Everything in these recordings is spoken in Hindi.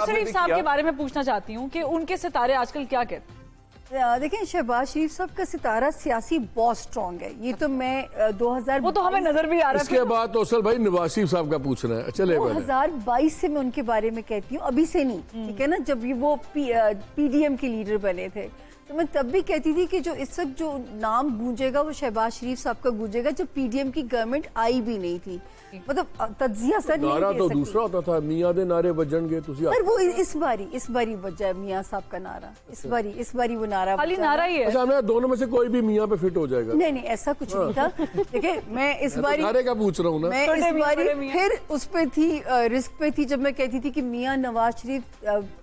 शहबाज शरीफ साहब के बारे में पूछना चाहती हूँ कि उनके सितारे आजकल क्या कहते हैं? देखिए, शहबाज शरीफ साहब का सितारा सियासी बहुत स्ट्रॉन्ग है, ये तो मैं 2000 वो तो हमें नजर भी आ रहा है। इसके बाद तो असल भाई नवाज शरीफ साहब का पूछना है। चले 2022 से मैं उनके बारे में कहती हूँ, अभी से नहीं, ठीक है ना, जब ये वो पीडीएम के लीडर बने थे तो मैं तब भी कहती थी कि जो इस वक्त जो नाम गूंजेगा वो शहबाज शरीफ साहब का गूंजेगा, जब पीडीएम की गवर्नमेंट आई भी नहीं थी। मतलब तज्जिया सर नहीं नारा दे तो सकती। दूसरा होता था, मियां दे नारे बजणगे तुसी। पर वो इस बारी बजा है मियां साहब का नारा, इस बारी वो नारा खाली नारा ही है। अच्छा, मैं दोनों में से कोई भी मियां पे फिट हो जाएगा? नहीं, ऐसा कुछ नहीं था। देखिए, मैं इस बारी नारे का पूछ रहा हूँ ना, मैं इस बारी फिर उस पे थी, रिस्क पे थी, जब मैं कहती थी कि मियां नवाज शरीफ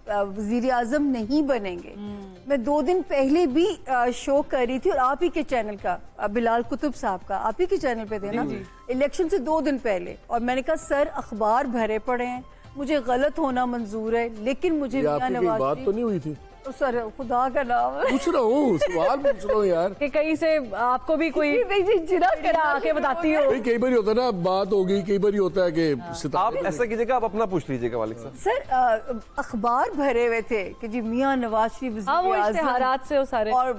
वजीर आजम नहीं बनेंगे। मैं 2 दिन पहले भी शो कर रही थी, और आप ही के चैनल का, बिलाल कुतुब साहब का, आप ही के चैनल पे थे ना, इलेक्शन से 2 दिन पहले, और मैंने कहा सर अखबार भरे पड़े हैं, मुझे गलत होना मंजूर है, लेकिन मुझे मियां नवाज बात तो नहीं हुई थी। सर खुदा का नाम पूछ रहा हूँ, सवाल पूछ रहा हूँ यार, कि कहीं से आपको भी कोई जिना आके बताती हो। कई बार होता है ना, बात हो गई, कई बार होता है कि आप ऐसा कीजिएगा, आप अपना पूछ लीजिएगा मालिक साहब। सर अखबार भरे हुए थे कि जी मियां नवाज शरीफ इश्तिहारात से वो सारे, और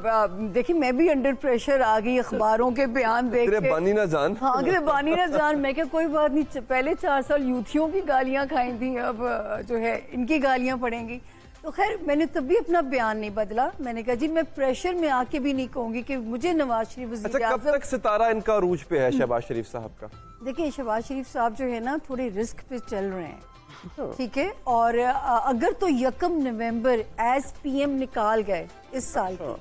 देखिए मैं भी अंडर प्रेशर आ गई अखबारों के बयान देख के। बानी ना जान, हाँ, बानी ना जान। मैं क्या, कोई बात नहीं, पहले 4 साल यूथियों की गालियां खाई थी, अब जो है इनकी गालियां पड़ेंगी। तो खैर मैंने तब भी अपना बयान नहीं बदला, मैंने कहा जी मैं प्रेशर में आके भी नहीं कहूंगी कि मुझे नवाज शरीफ वज़ीर अच्छा, कब तक सितारा इनका अरूज पे है शहबाज शरीफ साहब का? देखिए, शहबाज शरीफ साहब जो है ना थोड़े रिस्क पे चल रहे हैं, ठीक है, और अगर तो 1 नवंबर एज पीएम निकाल गए इस साल की,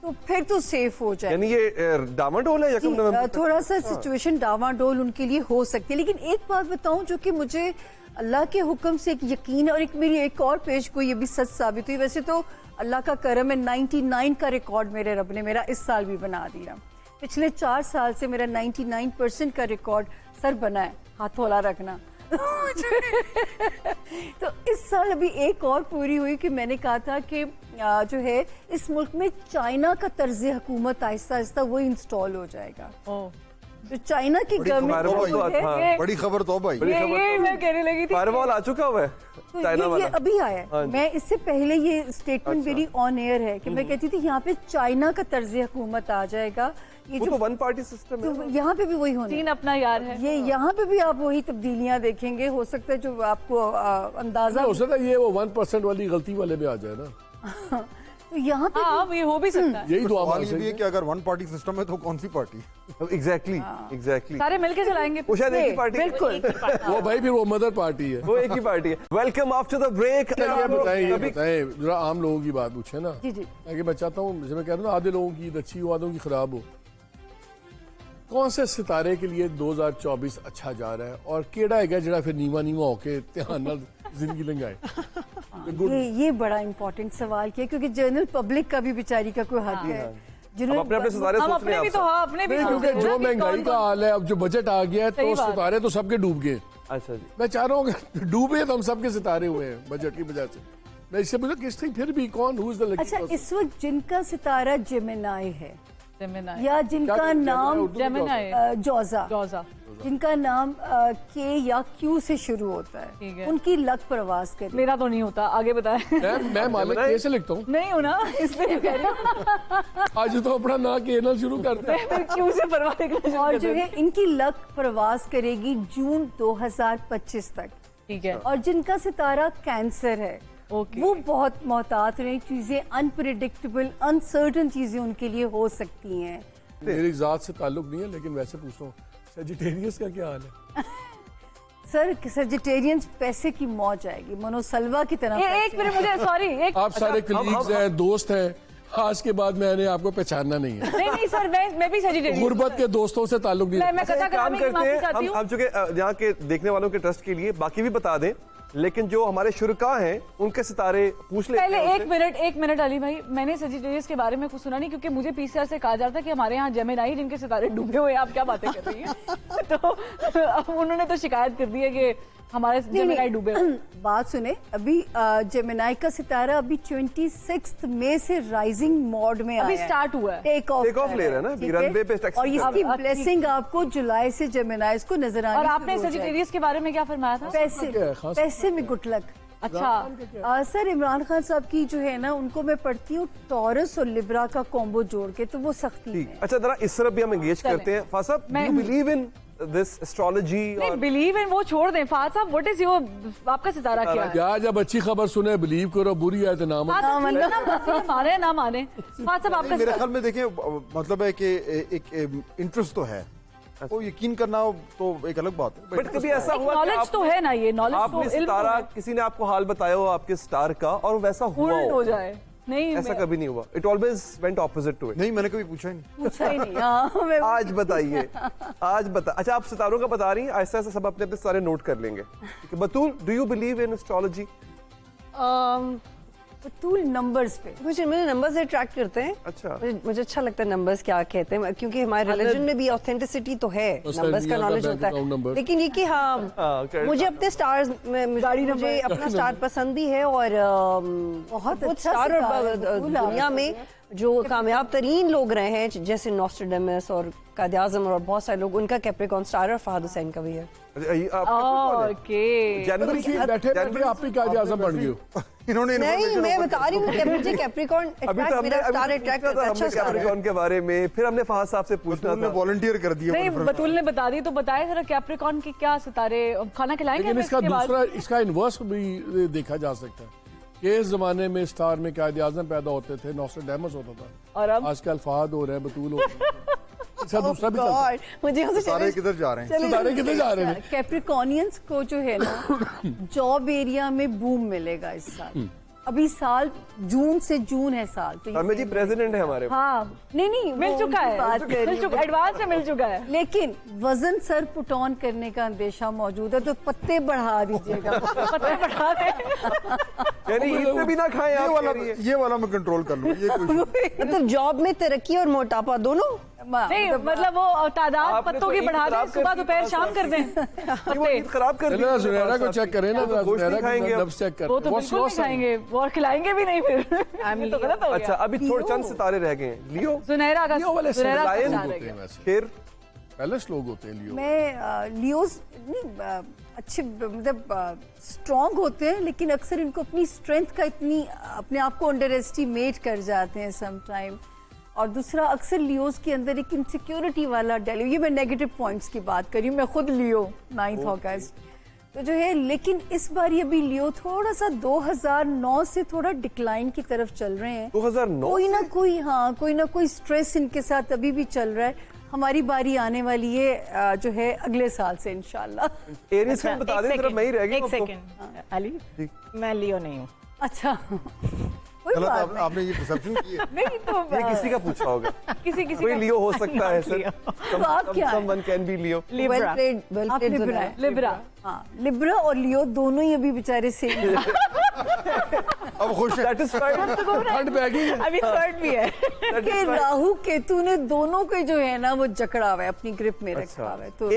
तो फिर तो सेफ हो जाए। यानी ये डामाडोल है 1 नवंबर? थोड़ा सा सिचुएशन डामाडोल उनके लिए हो सकती है, लेकिन एक बात बताऊं जो कि मुझे अल्लाह के हुक्म से एक यकीन है, और एक मेरी एक और पेश को ये भी सच साबित हुई। वैसे तो अल्लाह का करम है, 99 का रिकॉर्ड मेरे रब ने मेरा इस साल भी बना दिया। पिछले 4 साल से मेरा 99% का रिकॉर्ड सर बना है, हाथ हौला रखना। तो इस साल अभी एक और पूरी हुई कि मैंने कहा था कि जो है इस मुल्क में चाइना का तर्ज हुकूमत आहिस्ता आहिस्ता वो इंस्टॉल हो जाएगा। तो चाइना की गवर्नमेंट, बड़ी खबर तो भाई, ये मैं कहने लगी थी, फायरवॉल आ चुका हुआ है तो चाइना वाला, ये अभी आया है। मैं इससे पहले ये स्टेटमेंट मेरी ऑन एयर है कि मैं कहती थी यहाँ पे चाइना का तर्ज हुकूमत आ जाएगा। ये वो जो तो 1 पार्टी सिस्टम है, तो यहाँ पे भी वही होना चीन अपना यार है, ये यहाँ पे भी आप वही तब्दीलियां देखेंगे। हो सकता है जो आपको अंदाजा हो सकता है ये वो 1% वाली गलती वाले में आ जाए ना। तो यहाँ पे हाँ ये हो भी सकता है। यही दुआ सवाल मांग ये भी है सकते कि अगर 1 पार्टी सिस्टम है तो कौन सी पार्टी? एग्जैक्टली सारे मिलके चलाएंगे, वो शायद एक ही पार्टी, बिल्कुल हैं। वो भाई फिर वो मदर पार्टी है। वो एक ही पार्टी है। Welcome after the break. ये बताएं जरा, आम लोगों की बात पूछे ना, जी जी ताकि मैं चाहता हूँ, जैसे मैं कह रहा हूँ ना, आधे लोगों की अच्छी हो, आधों की खराब हो। कौन से सितारे के लिए 2024 अच्छा जा रहा है, और केड़ा है जरा फिर नीवा नीवा होके ध्यान नाल जिंदगी लंघाए? ये बड़ा इम्पोर्टेंट सवाल किया, क्योंकि जनरल पब्लिक का भी बेचारी का कोई हक है। अपने सितारे हम सोच रहे अपने भी हैं तो, आप हाँ अपने भी क्योंकि जो महंगाई का हाल है, अब जो बजट आ गया है, तो सितारे तो सबके डूब गए। अच्छा जी, मैं चाह रहा हूँ कि डूबे तो हम सबके सितारे हुए हैं बजट की वजह से। मैं इससे पूछा किस थी फिर भी कौन, हु इज द लकी अच्छा, पर्सन? इस वक्त जिनका सितारा जेमिनाई है, जेमिनाई, या जिनका नाम जेमिनाई, जौजा, जिनका नाम के या क्यू से शुरू होता ठीक है, है। उनकी लक प्रवास करें। मेरा तो नहीं होता, आगे बताए। मैं मालिक के से लिखता हूँ, नहीं हो ना, इसलिए कह रही हूँ। आज तो अपना ना के ना शुरू करते हैं। फिर क्यों से परवाह निकलना और शुरू जो कर है इनकी लक प्रवास करेगी जून 2025 तक। ठीक है, और जिनका सितारा कैंसर है, ओके, वो बहुत मोहतात रहे, चीजें अनप्रिडिक्टेबल अनसर्टन चीजें उनके लिए हो सकती हैं। मेरी जात से ताल्लुक नहीं है, लेकिन वैसे पूछता हूँ, सेजिटेरियस का क्या हाल है? सर, सेजिटेरियंस पैसे की मौज आएगी, मनोसलवा की तरह। एक मिनट, मुझे सॉरी, एक आप सारे कलीग्स हैं, दोस्त हैं, आज के बाद मैंने आपको पहचानना नहीं है। नहीं सर, मैं भी सेजिटेरियन, गुर्बत के दोस्तों से ताल्लुक नहीं मैं कथा काम करते हैं चाहती हूँ। हम चूंकि यहाँ के देखने वालों के ट्रस्ट के लिए बाकी भी बता दें, लेकिन जो हमारे शुरका हैं उनके सितारे पूछ लेते पहले हैं। एक मिनट अली भाई, मैंने सेजिटेरियस के बारे में कुछ सुना नहीं, क्योंकि मुझे पीसीआर से कहा जाता है कि हमारे यहाँ जेमिनाई जिनके सितारे डूबे हुए हैं, आप क्या बातें कर रही हैं? तो अब उन्होंने तो शिकायत कर दी है कि हमारे जेमिनाई डूबे हुए। बात सुने, अभी जेमिनाई का सितारा अभी 26 मई से राइजिंग मोड में अभी आया, स्टार्ट हुआ है, टेक ऑफ ले रहा है ना, ठीक है? रनवे पे टैक्सी। और इसकी अब ब्लेसिंग आपको जुलाई से जेमिनाई को नजर आने और आपने शुरू हो जाएगी। सेजिटेरियस के बारे में क्या फरमाया था? पैसे में गुटलक। अच्छा सर इमरान खान साहब की जो है ना उनको मैं पढ़ती हूँ टॉरस और लिब्रा का कॉम्बो जोड़ के, तो वो सख्ती ठीक है। अच्छा जरा इस तरफ भी हम एंगेज करते हैं। फाद साहब, मैं- you believe in this astrology? नहीं, बिलीव इन वो छोड़ दें। फाद साहब, व्हाट इज योर, आपका सितारा क्या है? क्या जब अच्छी खबर सुने बिलीव करो, बुरी आए तो नाम फाद साहब, ठीक है ना, माने ना माने। फाद साहब, आपका मेरे सितारा- ख्याल में देखें, मतलब है कि एक इंटरेस्ट तो है, वो यकीन करना तो एक अलग बात है। बट कभी ऐसा हुआ कि नॉलेज तो है ना, ये नॉलेज तो आपने इल्म सितारा, है। किसी ने आपको हाल बताया हो आपके स्टार का और वैसा हुआ उल्ट हो हो? जाए? नहीं, ऐसा मैं- कभी नहीं हुआ? It always went opposite to it. नहीं, मैंने कभी पूछा ही नहीं। पूछा ही नहीं। हाँ, मैं आज बताइए, आज बता। अच्छा, आप सितारों का बता रही हैं, ऐसा ऐसा सब अपने अपने सारे नोट कर लेंगे। ठीक है, Batool, do you believe in astrology? Batool numbers पे मुझे नंबर्स अट्रैक्ट करते हैं। अच्छा। मुझे अच्छा लगता है नंबर्स क्या कहते हैं, क्योंकि हमारे रिलीजन में भी ऑथेंटिसिटी तो है, उस नंबर्स time का भी नॉलेज आता होता बैंक अकाउंट है। नंबर। लेकिन ये कि हाँ, credit मुझे अपने स्टार्स मुझे अपना स्टार पसंद भी है, और बहुत बहुत अच्छा स्टार सितारा और है, बिल्कुल दुनिया आप- में जो कामयाब तरीन लोग रहे हैं, जैसे नॉस्ट्रेडमस और कायद आज़म और बहुत सारे लोग, उनका कैप्रिकॉर्न स्टार और फहद हुसैन का भी है। अच्छा, ये आप कौन है? ओके। जनवरी बैठे बैठे आप ही काज आजम बन गए हो। इन्होंने नहीं, information मैं open बता रही हूँ कि मुझे कैप्रिकॉर्न अभी तो अट्रैक्ट, हमने मेरा स्टार अभी अट्रैक्ट पूछा था करता है, हमने अच्छा स्टार है। कैप्रिकॉर्न के बारे में, फिर हमने फहद साहब से पूछना तुमने था। वॉलंटियर कर दिया नहीं, conference बतूल ने बता दी तो बताए जरा, कैप्रिकॉर्न के क्या सितारे, खाना खिलाएंगे लेकिन हमें इसका इसके बाद? दूसरा, इसका इन्वर्स भी देखा जा सकता है कि इस जमाने में स्टार में कायद आजम पैदा होते थे, नॉस्ट्रेडेमस होता था, और अब आजकल फहद हो रहे हैं, बतूल हो रहे हैं। इसका दूसरा भी चलता है। God, मुझे यहाँ से सारे किधर जा रहे हैं? सितारे कितने जा रहे हैं? कैप्रिकॉनियंस को जो है ना जॉब एरिया में बूम मिलेगा इस साल। अभी साल जून से जून है साल, तो ये हमें जी प्रेसिडेंट है हमारे। हाँ, नहीं मिल वो चुका उनकी है, बात कर रही मिल हूँ। चुका, एडवांस में मिल चुका है। लेकिन वजन सर पुट ऑन करने का अंदेशा मौजूद है, तो पत्ते बढ़ा दीजिएगा। पत्ते बढ़ा दे। यानी ईद पे भी ना खाएं ये आप, वाला कह रही है। ये वाला मैं कंट्रोल कर लूँ, ये कोई मतलब जॉब में तरक्की और मोटापा दोनों। नहीं, मतलब वो तादाद आपने पत्तों तो की ईद बढ़ा खराब दें, कर सुबह दी दोपहर फहद शाम साहब कर दें ये वो पत्ते। ईद खराब कर दी चलो ना, सुनहरा को फहद चेक साहब करें ना, की। जरा गोश्त नहीं सुनहरा खाएंगे के अब। नब्ज चेक वो करें। तो वो बिल्कुल नहीं slow है। खाएंगे और खिलाएंगे भी नहीं फिर। ये तो गलत हो अच्छा, गया। अभी थोड़े चंद सितारे रह गए हैं। लियो, सुनहरा का, लियो वाले सुनहरा का लायन सितारा होते रह हैं गया। वैसे, फिर पैलेस लोग होते हैं लियो। मैं लियोस नहीं अच्छे, मतलब स्ट्रॉन्ग होते हैं, लेकिन अक्सर इनको अपनी स्ट्रेंथ का इतनी अपने आप को अंडर एस्टिमेट कर जाते हैं सम टाइम। और दूसरा, अक्सर लियोस के अंदर एक इनसिक्योरिटी वाला डेली, ये मैं नेगेटिव पॉइंट्स की बात कर रही हूँ, मैं खुद लियो 9th अगस्त तो जो है। लेकिन इस बार ये अभी लियो थोड़ा सा 2009 से थोड़ा डिक्लाइन की तरफ चल रहे हैं। 2009 कोई ना कोई, हाँ, कोई ना कोई स्ट्रेस इनके साथ अभी भी चल रहा है। हमारी बारी आने वाली है जो है अगले साल से इंशाल्लाह। एरियस का बता दें, जरा मैं ही रह गई एक हूँ अब तो। सेकंड अली, मैं लियो नहीं हूँ। अच्छा कोई गलत बात नहीं। आपने ये परसेप्शन की है। नहीं तो ये किसी का पूछा होगा, किसी कोई का लियो हो सकता है सर। तो आप क्या हैं? Someone can be Leo. Well played, well आप प्लेड लिब्रा सुना है। लिब्रा, हाँ, लिब्रा और लियो दोनों ही अभी बेचारे सेम। अब खुश है। सेटिस्फाइड ठंड बैगी है। अभी थर्ड भी है। कि राहु केतु ने दोनों के जो है ना वो जकड़ा हुआ है, अपनी ग्रिप में अच्छा। रखा हुआ है। तो